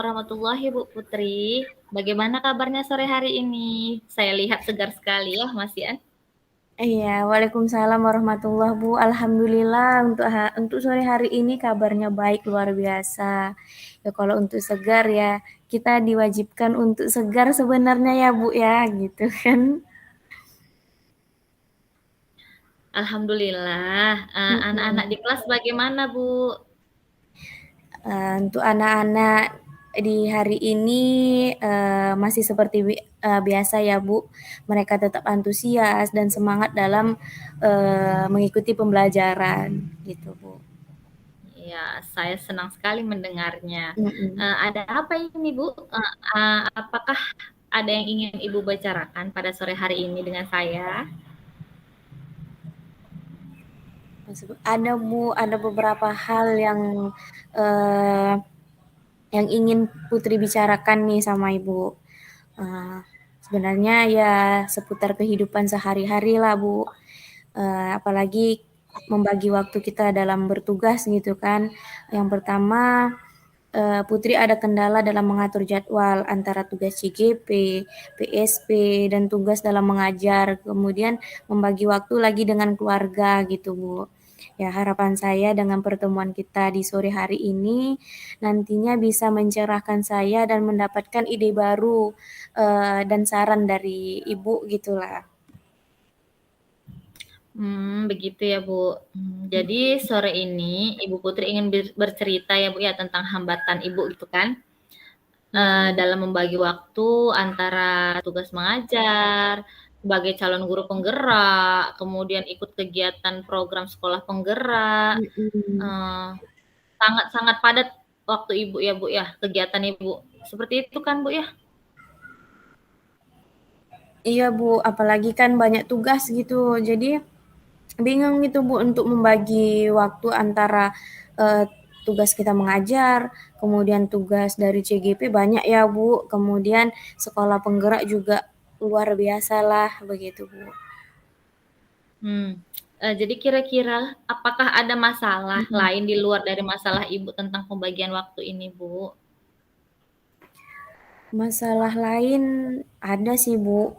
warahmatullahi Bu Putri. Bagaimana kabarnya sore hari ini? Saya lihat segar sekali ya Mas Ian. Iya, waalaikumsalam warahmatullah Bu. Alhamdulillah untuk sore hari ini kabarnya baik luar biasa. Ya kalau untuk segar ya kita diwajibkan untuk segar sebenarnya ya Bu ya gitu kan. Alhamdulillah. Anak-anak di Mm-mm. kelas bagaimana Bu? Untuk anak-anak di hari ini masih seperti biasa ya Bu. Mereka tetap antusias dan semangat dalam mengikuti pembelajaran gitu Bu. Ya, saya senang sekali mendengarnya. Mm-mm. Ada apa ini Bu? Apakah ada yang ingin Ibu bicarakan pada sore hari ini dengan saya? Ada Bu, ada beberapa hal eh, yang ingin Putri bicarakan nih sama Ibu. Eh, Sebenarnya ya seputar kehidupan sehari-hari lah Bu. Apalagi membagi waktu kita dalam bertugas gitu kan. Yang pertama, Putri ada kendala dalam mengatur jadwal antara tugas CGP, PSP, dan tugas dalam mengajar. Kemudian membagi waktu lagi dengan keluarga gitu Bu. Ya, harapan saya dengan pertemuan kita di sore hari ini nantinya bisa mencerahkan saya dan mendapatkan ide baru dan saran dari Ibu gitulah. Begitu ya Bu. Jadi sore ini Ibu Putri ingin bercerita ya Bu ya tentang hambatan Ibu gitu kan? Ya. Dalam membagi waktu antara tugas mengajar, sebagai calon guru penggerak, kemudian ikut kegiatan program sekolah penggerak, Mm-mm. eee, sangat-sangat padat waktu Ibu ya, Bu, ya, kegiatan Ibu. Seperti itu kan, Bu, ya? Iya Bu, apalagi kan banyak tugas gitu. Jadi bingung gitu Bu untuk membagi waktu antara eh, tugas kita mengajar, kemudian tugas dari CGP banyak ya Bu, kemudian sekolah penggerak juga luar biasa lah begitu Bu. Jadi kira-kira apakah ada masalah Mm-mm. lain di luar dari masalah Ibu tentang pembagian waktu ini, Bu? Masalah lain ada sih Bu.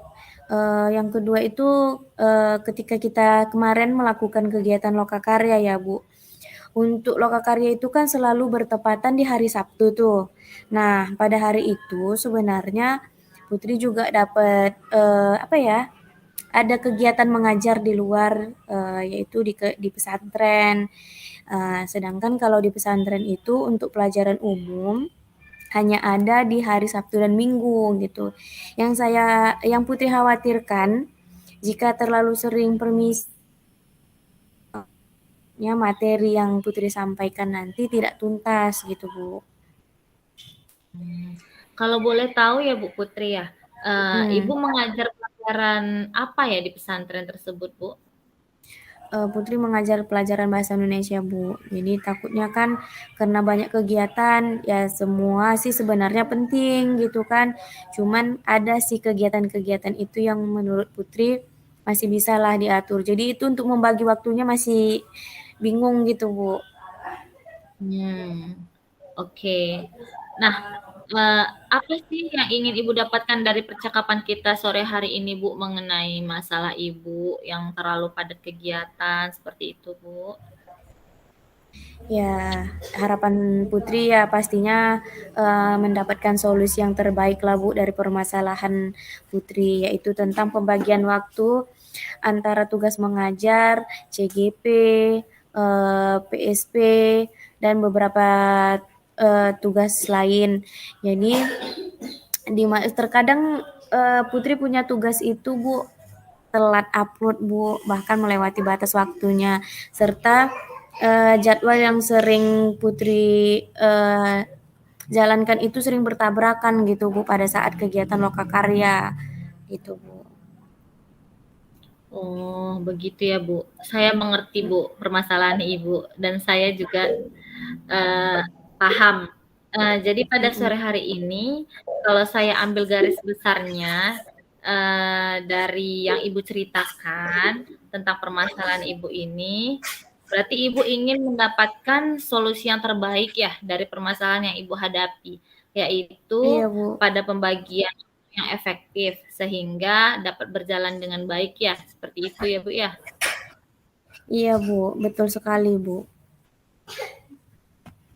Yang kedua itu ketika kita kemarin melakukan kegiatan lokakarya ya Bu. Untuk lokakarya itu kan selalu bertepatan di hari Sabtu tuh. Nah, pada hari itu sebenarnya Putri juga dapat apa ya? Ada kegiatan mengajar di luar yaitu di pesantren. Sedangkan kalau di pesantren itu untuk pelajaran umum hanya ada di hari Sabtu dan Minggu gitu. Yang Putri khawatirkan jika terlalu sering permisi materi yang Putri sampaikan nanti tidak tuntas gitu Bu. Kalau boleh tahu ya Bu Putri ya, Ibu Hmm. mengajar pelajaran apa ya di pesantren tersebut, Bu? Putri mengajar pelajaran bahasa Indonesia Bu. Jadi takutnya kan karena banyak kegiatan ya semua sih sebenarnya penting gitu kan. Cuman ada sih kegiatan-kegiatan itu yang menurut Putri masih bisa lah diatur. Jadi itu untuk membagi waktunya masih bingung gitu Bu. Hmm, oke. Nah, apa sih yang ingin Ibu dapatkan dari percakapan kita sore hari ini, Bu, mengenai masalah Ibu yang terlalu padat kegiatan seperti itu, Bu? Ya, harapan Putri ya pastinya mendapatkan solusi yang terbaik lah Bu dari permasalahan Putri, yaitu tentang pembagian waktu antara tugas mengajar, CGP, PSP, dan beberapa tugas lain. Jadi terkadang Putri punya tugas itu Bu telat upload Bu, bahkan melewati batas waktunya, serta jadwal yang sering Putri jalankan itu sering bertabrakan gitu Bu pada saat kegiatan lokakarya gitu Bu. Oh, begitu ya, Bu. Saya mengerti, Bu, permasalahan Ibu dan saya juga, eee, paham. Jadi pada sore Mm-mm. hari ini, kalau saya ambil garis besarnya, dari yang Ibu ceritakan tentang permasalahan Ibu ini, berarti Ibu ingin mendapatkan solusi yang terbaik ya dari permasalahan yang Ibu hadapi. yaitu Iya, Bu. pada pembagian yang efektif sehingga dapat berjalan dengan baik ya, seperti itu ya, Bu, ya? Iya, Bu. Betul sekali, Bu.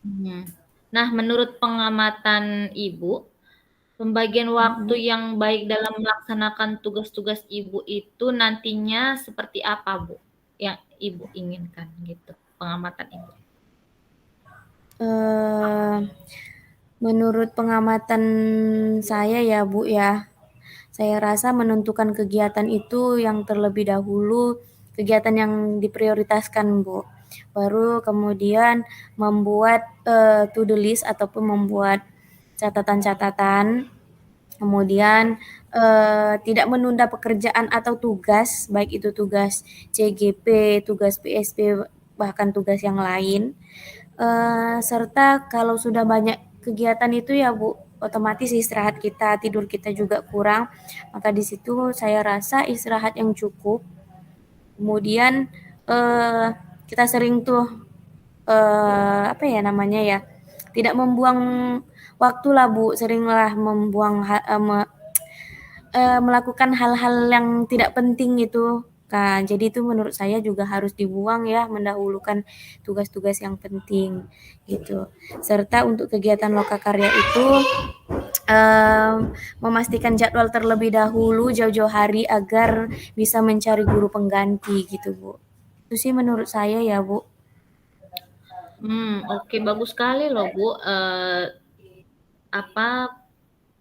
Hmm. Nah, menurut pengamatan Ibu, pembagian waktu Mhm. yang baik dalam melaksanakan tugas-tugas Ibu itu nantinya seperti apa, Bu? Yang Ibu inginkan gitu, pengamatan Ibu. Eee, Menurut pengamatan saya ya, Bu, ya, saya rasa menentukan kegiatan itu yang terlebih dahulu kegiatan yang diprioritaskan, Bu. Baru kemudian membuat, to do list ataupun membuat catatan-catatan. Kemudian, tidak menunda pekerjaan atau tugas, baik itu tugas CGP, tugas PSP, bahkan tugas yang lain. Serta kalau sudah banyak kegiatan itu ya Bu, otomatis istirahat kita, tidur kita juga kurang. Maka di situ saya rasa istirahat yang cukup. Kemudian eh, kita sering tuh apa ya namanya ya, tidak membuang waktu lah Bu, seringlah membuang melakukan hal-hal yang tidak penting itu. Nah, jadi itu menurut saya juga harus dibuang ya, mendahulukan tugas-tugas yang penting gitu. Serta untuk kegiatan lokakarya itu memastikan jadwal terlebih dahulu jauh-jauh hari agar bisa mencari guru pengganti gitu, Bu. Itu sih menurut saya ya, Bu. Oke, bagus sekali loh, Bu. Apa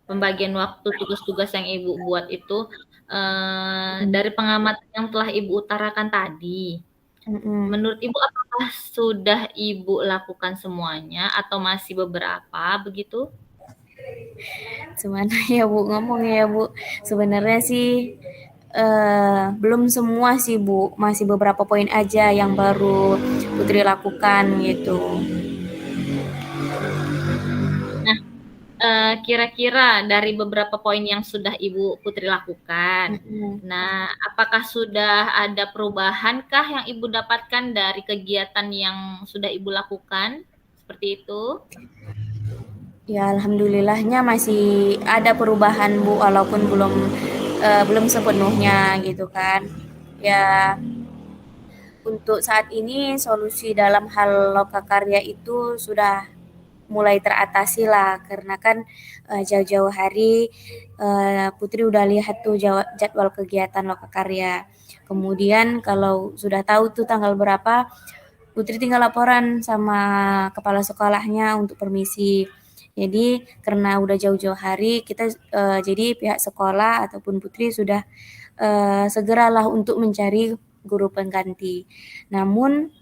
pembagian waktu tugas-tugas yang Ibu buat itu Mhm. dari pengamatan yang telah Ibu utarakan tadi. Mhm. Menurut Ibu apakah sudah Ibu lakukan semuanya atau masih beberapa begitu? Gimana ya Bu ngomongnya ya Bu. Sebenarnya sih belum semua sih Bu, masih beberapa poin aja yang baru Putri lakukan gitu. Nah, kira-kira dari beberapa poin yang sudah Ibu Putri lakukan, Mm-mm. nah, apakah sudah ada perubahankah yang Ibu dapatkan dari kegiatan yang sudah Ibu lakukan? Seperti itu? Ya alhamdulillahnya masih ada perubahan Bu, walaupun belum sepenuhnya gitu kan. Ya untuk saat ini solusi dalam hal lokakarya itu sudah mulai teratasi lah karena kan jauh-jauh hari Putri udah lihat tuh jadwal kegiatan lokakarya. Kemudian kalau sudah tahu tuh tanggal berapa, Putri tinggal laporan sama kepala sekolahnya untuk permisi. Jadi karena udah jauh-jauh hari kita jadi pihak sekolah ataupun Putri sudah segeralah untuk mencari guru pengganti. Namun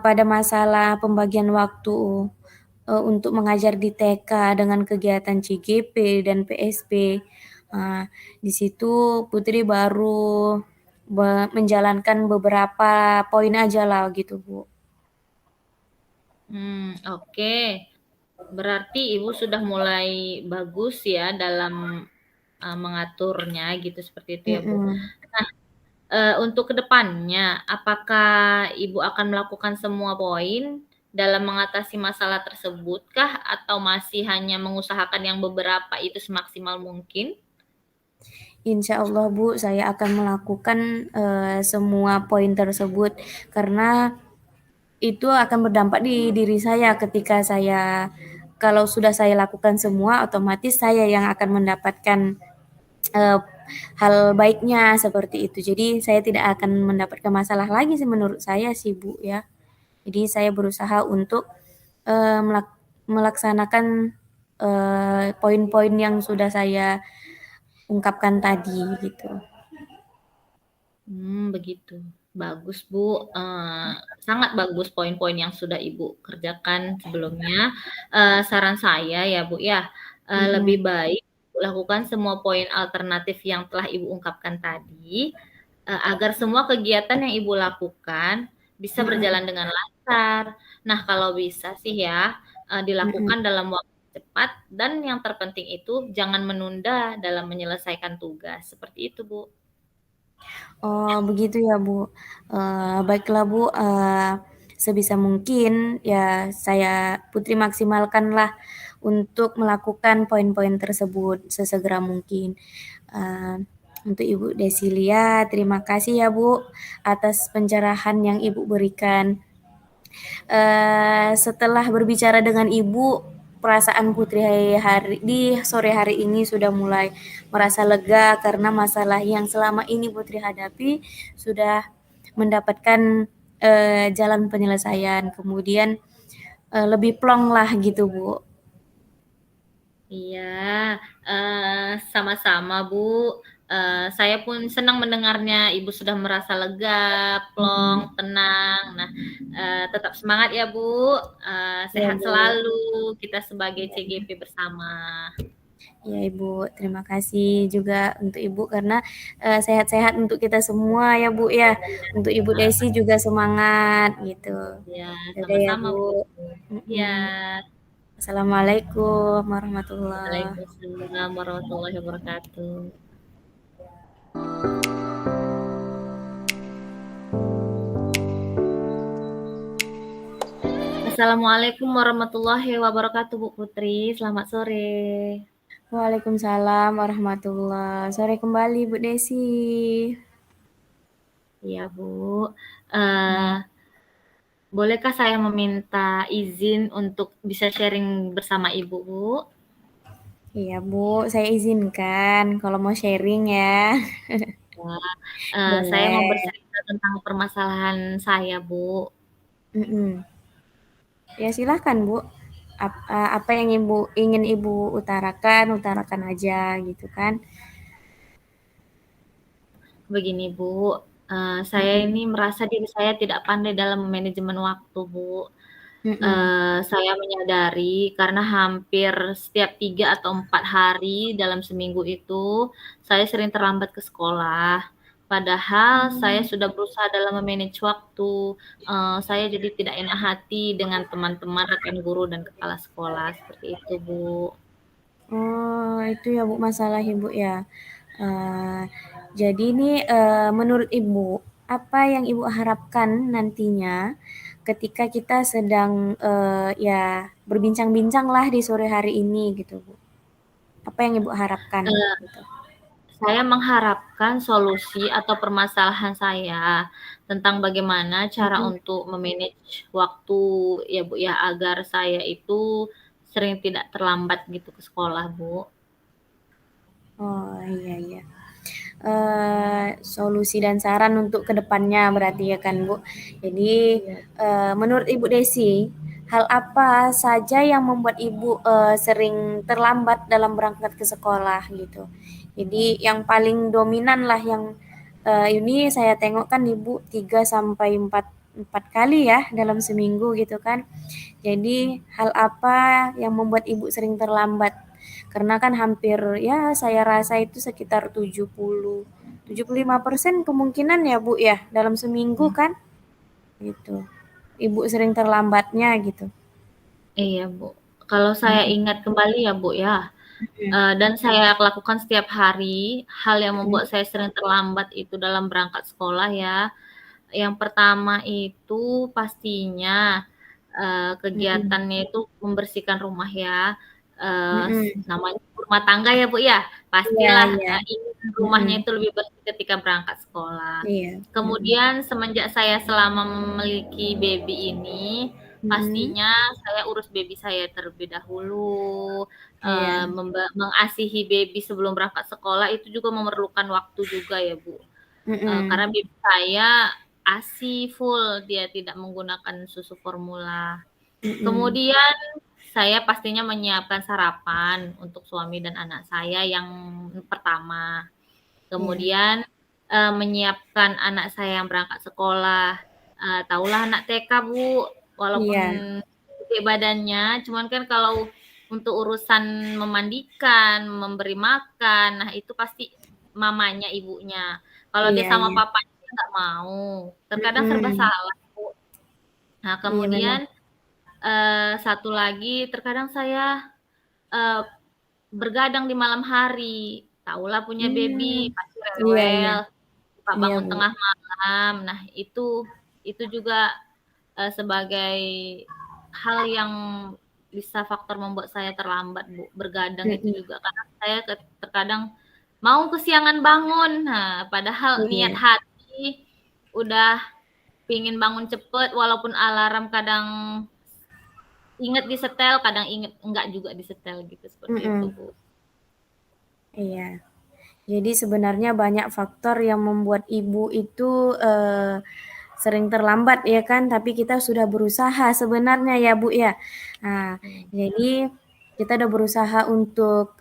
pada masalah pembagian waktu untuk mengajar di TK dengan kegiatan CGP dan PSP. Di situ Putri baru menjalankan beberapa poin aja lah gitu, Bu. Oke. Berarti Ibu sudah mulai bagus ya dalam mengaturnya gitu seperti itu ya, Bu. Mhm. Nah, untuk kedepannya, apakah Ibu akan melakukan semua poin dalam mengatasi masalah tersebut kah atau masih hanya mengusahakan yang beberapa itu semaksimal mungkin? Insya Allah Bu, saya akan melakukan semua poin tersebut karena itu akan berdampak di diri saya ketika saya kalau sudah saya lakukan semua, otomatis saya yang akan mendapatkan eh, hal baiknya seperti itu. Jadi saya tidak akan mendapatkan masalah lagi sih menurut saya sih Bu ya. Jadi saya berusaha untuk melaksanakan poin-poin yang sudah saya ungkapkan tadi gitu. Begitu. Bagus, Bu. Sangat bagus poin-poin yang sudah Ibu kerjakan sebelumnya. Saran saya ya, Bu, ya, lebih Mm-mm. baik lakukan semua poin alternatif yang telah Ibu ungkapkan tadi, agar semua kegiatan yang Ibu lakukan bisa Mm-mm. berjalan dengan lancar. Nah, kalau bisa sih ya, Mm-mm. dilakukan dalam waktu cepat dan yang terpenting itu jangan menunda dalam menyelesaikan tugas. Seperti itu, Bu. Oh begitu ya Bu. Baiklah Bu. Sebisa mungkin ya saya Putri maksimalkanlah untuk melakukan poin-poin tersebut sesegera mungkin. Untuk Ibu Desilia, terima kasih ya Bu atas pencerahan yang Ibu berikan. Setelah berbicara dengan Ibu, perasaan Putri di sore hari ini sudah mulai merasa lega karena masalah yang selama ini Putri hadapi sudah mendapatkan jalan penyelesaian. Kemudian lebih plong lah gitu Bu. Iya, sama-sama Bu. Saya pun senang mendengarnya. Ibu sudah merasa lega, plong, Mm-mm. tenang. Nah, tetap semangat ya Bu. Ya Sehat Bu. selalu kita sebagai Ya, CGP bersama. ya Ibu, terima kasih juga untuk Ibu karena sehat-sehat untuk kita semua ya Bu ya. Untuk Ibu Desi juga semangat gitu. Ya, Dadah ya sama-sama Bu. Bu. Ya, Mm-mm. Assalamualaikum warahmatullahi. Waalaikumsalam warahmatullahi wabarakatuh. Assalamualaikum warahmatullahi wabarakatuh Bu Putri. Selamat sore. Waalaikumsalam warahmatullahi. Sore kembali Bu Desi. Iya Bu. Eh, Bolehkah saya meminta izin untuk bisa sharing bersama Ibu Bu? Iya Bu, saya izinkan kalau mau sharing ya. Ya, saya mau Boleh. bercerita tentang permasalahan saya Bu. Mm-mm. Ya silahkan Bu. Apa yang Ibu ingin Ibu utarakan, utarakan aja gitu kan. Begini Bu, saya Mm-mm. ini merasa diri saya tidak pandai dalam manajemen waktu Bu. Mm-mm. Saya menyadari karena hampir setiap 3 atau 4 hari dalam seminggu itu, saya sering terlambat ke sekolah. Padahal saya sudah berusaha dalam me-manage waktu, saya jadi tidak enak hati dengan teman-teman, rekan guru, dan kepala sekolah, seperti itu, Bu. Oh, itu ya Bu masalah Ibu ya. Eh, jadi ini menurut Ibu, apa yang Ibu harapkan nantinya ketika kita sedang ya berbincang-bincang lah di sore hari ini gitu Bu. Apa yang Ibu harapkan Eee, gitu? saya mengharapkan solusi atau permasalahan saya tentang bagaimana cara Mm-mm. untuk me-manage waktu ya, Bu, ya, agar saya itu sering tidak terlambat gitu ke sekolah, Bu. Oh iya iya. Solusi dan saran untuk kedepannya berarti ya kan Bu. Jadi Iya. menurut Ibu Desi, hal apa saja yang membuat Ibu sering terlambat dalam berangkat ke sekolah gitu. Jadi yang paling dominan lah yang ini saya tengok kan Ibu 3 sampai 4 kali ya dalam seminggu gitu kan. Jadi hal apa yang membuat Ibu sering terlambat? Karena kan hampir ya saya rasa itu sekitar 75% kemungkinan ya Bu ya dalam seminggu kan gitu. Ibu sering terlambatnya gitu. Iya, Bu. Kalau saya Mm-mm. ingat kembali ya, Bu, ya, dan saya lakukan setiap hari, hal yang membuat Mm-mm. saya sering terlambat itu dalam berangkat sekolah ya, yang pertama itu pastinya, Mm-mm. kegiatannya itu membersihkan rumah ya, Mm-mm. namanya rumah tangga ya, Bu, ya. Iya Pastilah, iya. ingin rumahnya Mm-mm. itu lebih bersih ketika berangkat sekolah. Iya. Mm-mm. Kemudian semenjak saya selama memiliki baby ini, Mm-mm. pastinya saya urus baby saya terlebih dahulu, Iya. mengasihi baby sebelum berangkat sekolah itu juga memerlukan waktu juga ya, Bu. Mm-mm. Karena baby saya ASI full, dia tidak menggunakan susu formula. Mm-mm. Kemudian saya pastinya menyiapkan sarapan untuk suami dan anak saya yang pertama. Iya. Kemudian, menyiapkan anak saya yang berangkat sekolah, tahulah anak TK, Bu, walaupun Iya. gede badannya, cuman kan kalau untuk urusan memandikan, memberi makan, nah itu pasti mamanya, ibunya. Kalau dia Iya sama iya. papanya dia nggak mau, terkadang serba Mm-mm. salah, Bu. Nah, Iya memang. kemudian, satu lagi terkadang saya, eee, bergadang di malam hari, tahulah punya Hmm. baby pasti Iya iya. rewel, suka Iya bangun Bu. tengah malam. Nah, itu juga, sebagai hal yang bisa faktor membuat saya terlambat, Bu. Begadang itu Mhm. juga karena saya terkadang mau kesiangan bangun. Nah, padahal niat Iya. hati udah pingin bangun cepet walaupun alarm kadang inget disetel, kadang inget enggak juga disetel gitu, seperti itu, Mhm. Bu. Iya. Jadi sebenarnya banyak faktor yang membuat ibu itu sering terlambat ya kan, tapi kita sudah berusaha sebenarnya ya Bu ya. Nah, Iya. jadi kita udah berusaha untuk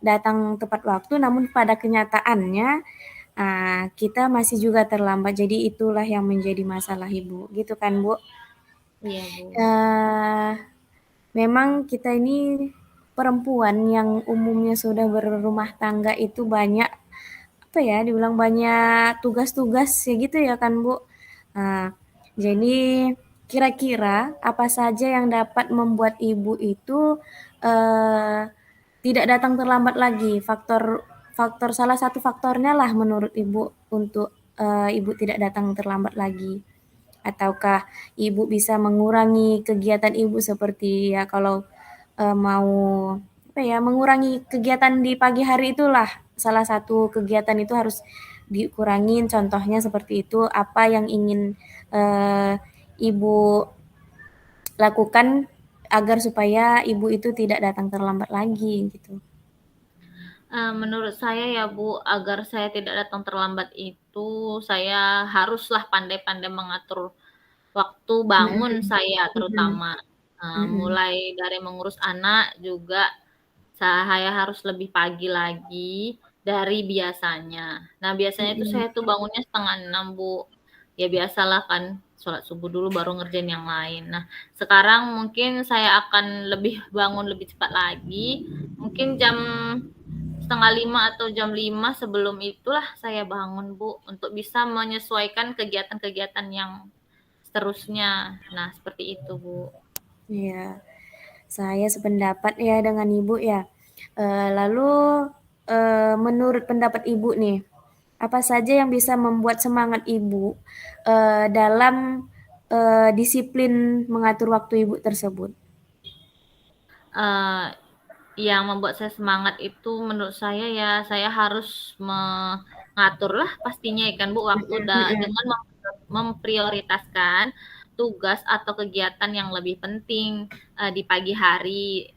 datang tepat waktu, namun pada kenyataannya kita masih juga terlambat. Jadi itulah yang menjadi masalah ibu, gitu kan Bu? Iya, Bu. Eh, Memang kita ini perempuan yang umumnya sudah berumah tangga itu banyak apa ya, dibilang banyak tugas-tugas ya gitu ya kan Bu. Nah, jadi kira-kira apa saja yang dapat membuat ibu itu eh, tidak datang terlambat lagi? Faktor faktor salah satu faktornya lah menurut ibu untuk ibu tidak datang terlambat lagi. Ataukah ibu bisa mengurangi kegiatan ibu seperti ya kalau mau apa ya mengurangi kegiatan di pagi hari itulah salah satu kegiatan itu harus dikurangin contohnya seperti itu apa yang ingin eh, ibu lakukan agar supaya ibu itu tidak datang terlambat lagi gitu. Menurut saya ya, Bu, agar saya tidak datang terlambat itu, saya haruslah pandai-pandai mengatur waktu bangun Mm-mm. saya Mm-mm. terutama, Mm-mm. mulai dari mengurus anak juga saya harus lebih pagi lagi dari biasanya. Nah, biasanya itu Mm-mm. saya tuh bangunnya 5:30, Bu. Ya biasalah kan, sholat subuh dulu baru ngerjain yang lain. Nah, sekarang mungkin saya akan lebih bangun lebih cepat lagi, mungkin jam 4:30 atau jam 5 sebelum itulah saya bangun, Bu, untuk bisa menyesuaikan kegiatan-kegiatan yang seterusnya. Nah, seperti itu, Bu. Iya, saya sependapat ya dengan ibu ya. Lalu menurut pendapat ibu nih, apa saja yang bisa membuat semangat ibu dalam disiplin mengatur waktu ibu tersebut? Eee, yang membuat saya semangat itu menurut saya ya, saya harus mengaturlah pastinya ya kan, Bu, waktu Mm-mm, mm-mm, dengan memprioritaskan tugas atau kegiatan yang lebih penting, di pagi hari,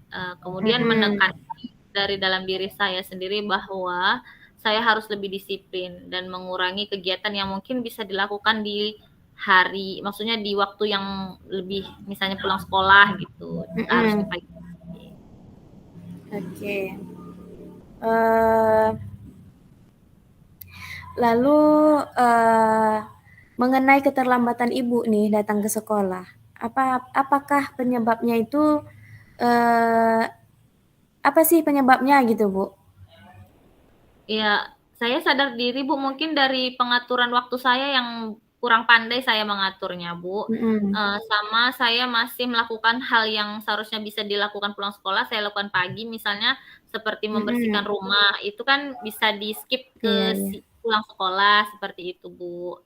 kemudian mm-mm. menekankan dari dalam diri saya sendiri bahwa saya harus lebih disiplin dan mengurangi kegiatan yang mungkin bisa dilakukan di hari maksudnya di waktu yang lebih misalnya pulang sekolah gitu, harus di Mm-mm. pagi hari. Oke. Eh, Lalu eh, mengenai keterlambatan ibu nih datang ke sekolah, apakah penyebabnya itu eh, apa sih penyebabnya gitu Bu? Ya, saya sadar diri Bu, mungkin dari pengaturan waktu saya yang kurang pandai saya mengaturnya Bu, Mm-mm. sama saya masih melakukan hal yang seharusnya bisa dilakukan pulang sekolah, saya lakukan pagi misalnya seperti membersihkan Mm-mm. rumah, itu kan bisa di-skip Iya ke iya pulang sekolah, seperti itu Bu.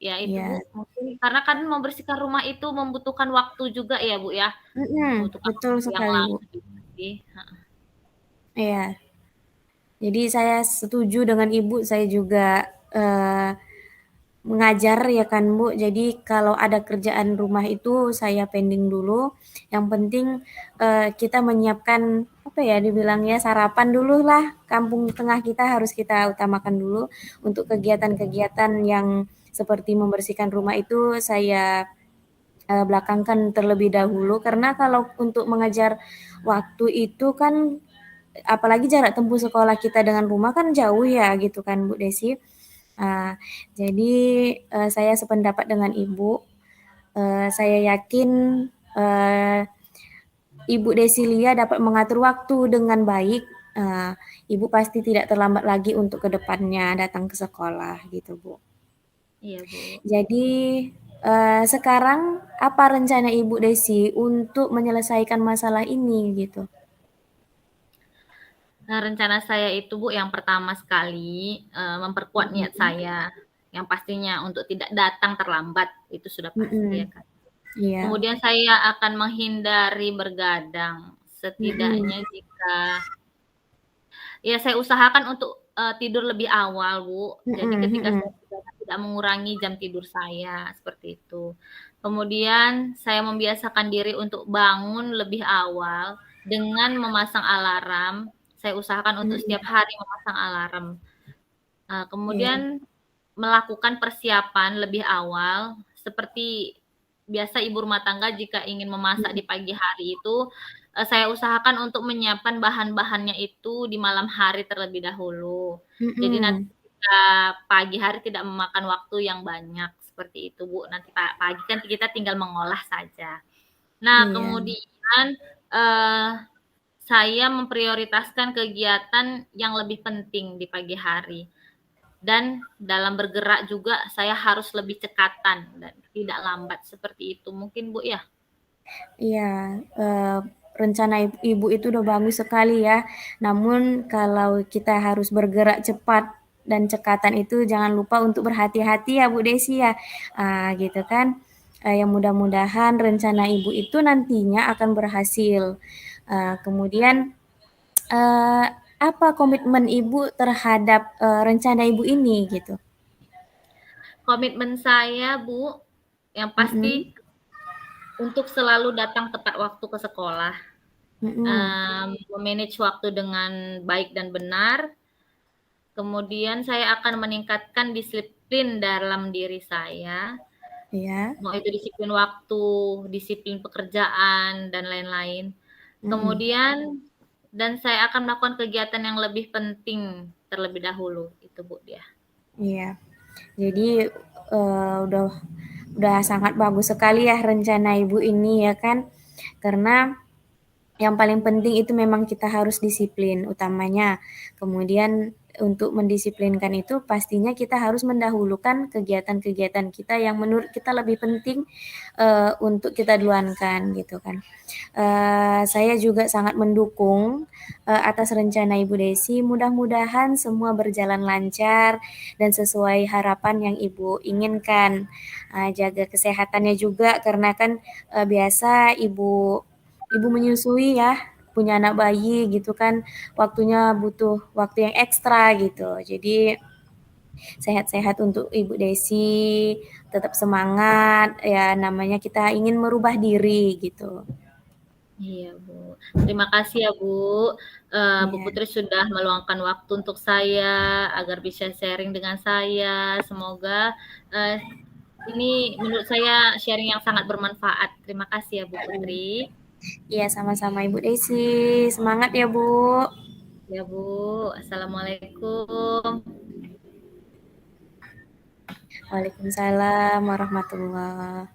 Ya itu iya. Bu, mungkin karena kan membersihkan rumah itu membutuhkan waktu juga ya Bu ya, Mm-mm. membutuhkan Betul waktu yang sekali Bu. lama juga sih. Iya. Jadi saya setuju dengan ibu. Saya juga eh, mengajar ya kan Bu. Jadi kalau ada kerjaan rumah itu saya pending dulu. Yang penting kita menyiapkan apa ya dibilangnya sarapan dulu lah. Kampung tengah kita harus kita utamakan dulu untuk kegiatan-kegiatan yang seperti membersihkan rumah itu saya belakangkan terlebih dahulu karena kalau untuk mengejar waktu itu kan apalagi jarak tempuh sekolah kita dengan rumah kan jauh ya gitu kan Bu Desi. Nah, jadi saya sependapat dengan Ibu. Saya yakin uh, Ibu Desilia dapat mengatur waktu dengan baik. Uh, Ibu pasti tidak terlambat lagi untuk kedepannya datang ke sekolah gitu Bu. Iya Bu. Jadi sekarang apa rencana Ibu Desi untuk menyelesaikan masalah ini gitu? Nah, rencana saya itu Bu, yang pertama sekali, memperkuat niat Mm-mm. saya, yang pastinya untuk tidak datang terlambat, itu sudah pasti ya Mm-mm. kan. Iya. Kemudian saya akan menghindari bergadang, Mhm. setidaknya jika ya saya usahakan untuk, tidur lebih awal, Bu. Jadi Mhm ketika saya mhm. begadang tidak mengurangi jam tidur saya, seperti itu. Kemudian saya membiasakan diri untuk bangun lebih awal dengan memasang alarm, saya usahakan untuk Mhm. setiap hari memasang alarm. Iya. Kemudian melakukan persiapan lebih awal, seperti biasa ibu rumah tangga jika ingin memasak Mhm. di pagi hari itu, saya usahakan untuk menyiapkan bahan-bahannya itu di malam hari terlebih dahulu. Jadi nanti Mhm. ketika pagi hari tidak memakan waktu yang banyak, seperti itu, Bu. Nanti pagi kan kita tinggal mengolah saja. Nah, Iya. kemudian, eee, saya memprioritaskan kegiatan yang lebih penting di pagi hari. Dan dalam bergerak juga saya harus lebih cekatan dan tidak lambat, seperti itu mungkin, Bu, ya? Iya, rencana Ibu itu udah bagus sekali ya. Namun kalau kita harus bergerak cepat dan cekatan itu jangan lupa untuk berhati-hati ya Bu Desi ya, gitu kan. Yang mudah-mudahan rencana Ibu itu nantinya akan berhasil. Kemudian, eee, apa komitmen Ibu terhadap, rencana Ibu ini gitu? Komitmen saya, Bu, yang Mhm. pasti untuk selalu datang tepat waktu ke sekolah, Mhm. me-manage waktu dengan baik dan benar, kemudian saya akan meningkatkan disiplin dalam diri saya, Iya. mau itu disiplin waktu, disiplin pekerjaan, dan lain-lain. Mhm. Kemudian dan saya akan melakukan kegiatan yang lebih penting terlebih dahulu, itu Bu dia. Iya. Jadi, udah sangat bagus sekali ya rencana Ibu ini ya kan, karena yang paling penting itu memang kita harus disiplin utamanya. Kemudian untuk mendisiplinkan itu pastinya kita harus mendahulukan kegiatan-kegiatan kita yang menurut kita lebih penting, untuk kita duluankan gitu kan. Saya juga sangat mendukung, atas rencana Ibu Desi, mudah-mudahan semua berjalan lancar dan sesuai harapan yang Ibu inginkan. Jaga kesehatannya juga karena kan, biasa ibu menyusui ya, punya anak bayi gitu kan, waktunya butuh waktu yang ekstra gitu. Jadi sehat-sehat untuk Ibu Desi, tetap semangat, ya namanya kita ingin merubah diri gitu. Iya, Bu. Terima kasih ya, Bu. Bu Iya. Putri sudah meluangkan waktu untuk saya, agar bisa sharing dengan saya. Semoga, eee, ini menurut saya sharing yang sangat bermanfaat. Terima kasih ya, Bu Mhm. Putri. Iya, sama-sama Ibu Desi. Semangat ya, Bu. Ya, Bu. Assalamualaikum. Waalaikumsalam warahmatullah.